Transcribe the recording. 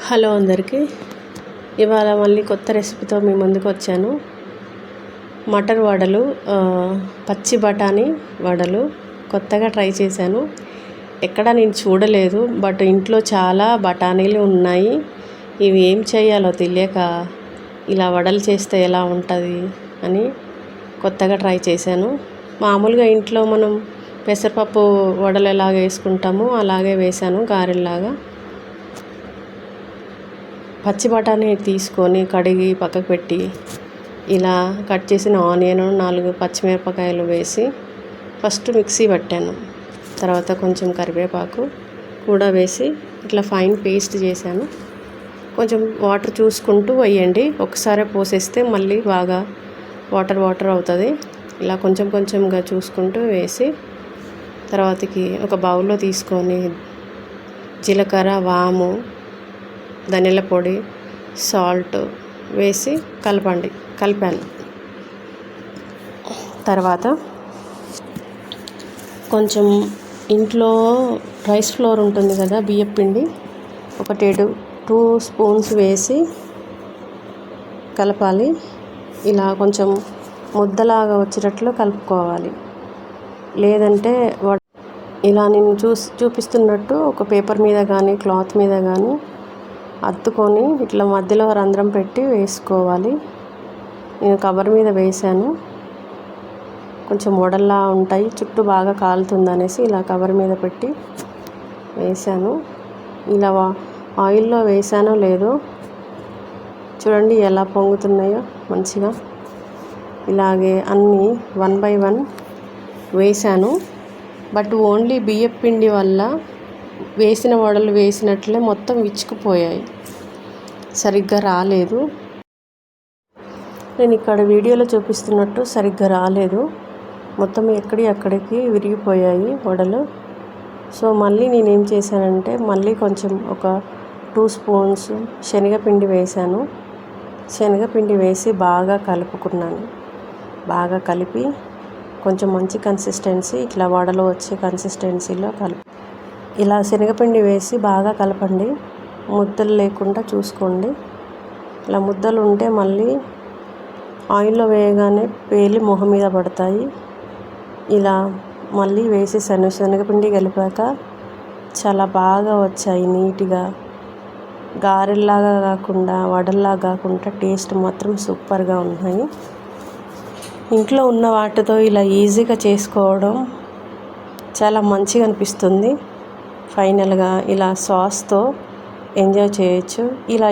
Hello అందరికీ, ఇవాళ మళ్ళీ కొత్త రెసిపీతో మీ ముందుకు వచ్చాను. మటర్ వడలు, పచ్చి బఠానీ వడలు కొత్తగా ట్రై చేశాను. ఎక్కడ నేను చూడలేదు, బట్ ఇంట్లో చాలా బఠానీలు ఉన్నాయి. ఇవి ఏం చేయాలో తెలియక ఇలా వడలు చేస్తే ఎలా ఉంటుంది అని కొత్తగా ట్రై చేశాను. మామూలుగా ఇంట్లో మనం పెసరపప్పు వడలు ఎలాగ వేసుకుంటామో అలాగే వేశాను, గారెల్లాగా. పచ్చి బఠానీ తీసుకొని కడిగి పక్కకు పెట్టి ఇలా కట్ చేసిన ఆనియన్, 4 పచ్చిమిరపకాయలు వేసి ఫస్ట్ మిక్సీ పట్టాను. తర్వాత కొంచెం కరివేపాకు కూడా వేసి ఇట్లా ఫైన్ పేస్ట్ చేశాను. కొంచెం వాటర్ చూసుకుంటూ వేయండి, ఒకసారి పోసేస్తే మళ్ళీ బాగా వాటర్ అవుతుంది. ఇలా కొంచెం కొంచెంగా చూసుకుంటూ వేసి తర్వాతకి ఒక బౌల్లో తీసుకొని జీలకర్ర, వాము, ధనియాల పొడి, సాల్ట్ వేసి కలిపాను. తర్వాత కొంచెం ఇంట్లో రైస్ ఫ్లోర్ ఉంటుంది కదా, బియ్యం పిండి, ఒక 2 స్పూన్స్ వేసి కలపాలి. ఇలా కొంచెం ముద్దలాగా వచ్చేటట్లు కలుపుకోవాలి. లేదంటే ఇలా నేను చూపిస్తున్నట్టు ఒక పేపర్ మీద కానీ క్లాత్ మీద కానీ అద్దుకొని ఇట్లా మధ్యలో రంధ్రం పెట్టి వేసుకోవాలి. నేను కవర్ మీద వేసాను, కొంచెం వడల్లా ఉంటాయి, చుట్టూ బాగా కాలుతుంది అనేసి ఇలా కవర్ మీద పెట్టి వేసాను. ఇలా ఆయిల్లో వేసానో లేదో చూడండి ఎలా పొంగుతున్నాయో మంచిగా. ఇలాగే అన్నీ 1 by 1 వేసాను. బట్ ఓన్లీ బియ్యం పిండి వల్ల వేసిన వడలు వేసినట్లే మొత్తం విచ్చుకుపోయాయి, సరిగ్గా రాలేదు. నేను ఇక్కడ వీడియోలో చూపిస్తున్నట్టు సరిగ్గా రాలేదు, మొత్తం అక్కడికి విరిగిపోయాయి వడలు. సో మళ్ళీ నేనేం చేశానంటే మళ్ళీ కొంచెం ఒక 2 స్పూన్స్ శనగపిండి వేశాను. శనగపిండి వేసి బాగా కలుపుకున్నాను. బాగా కలిపి కొంచెం మంచి కన్సిస్టెన్సీ, ఇట్లా వడలు వచ్చే కన్సిస్టెన్సీలో ఇలా శనగపిండి వేసి బాగా కలపండి, ముద్దలు లేకుండా చూసుకోండి. ఇలా ముద్దలు ఉంటే మళ్ళీ ఆయిల్లో వేయగానే పేలి మొహం మీద పడతాయి. ఇలా మళ్ళీ వేసేసాను. శనగపిండి కలిపాక చాలా బాగా వచ్చాయి నీట్గా, గారెల్లాగా కాకుండా వడల్లాగా కాకుండా టేస్ట్ మాత్రం సూపర్గా ఉన్నాయి. ఇంట్లో ఉన్న వాటితో ఇలా ఈజీగా చేసుకోవడం చాలా మంచిగా అనిపిస్తుంది. ఫైనల్గా ఇలా సాస్తో ఎంజాయ్ చేయొచ్చు. ఇలా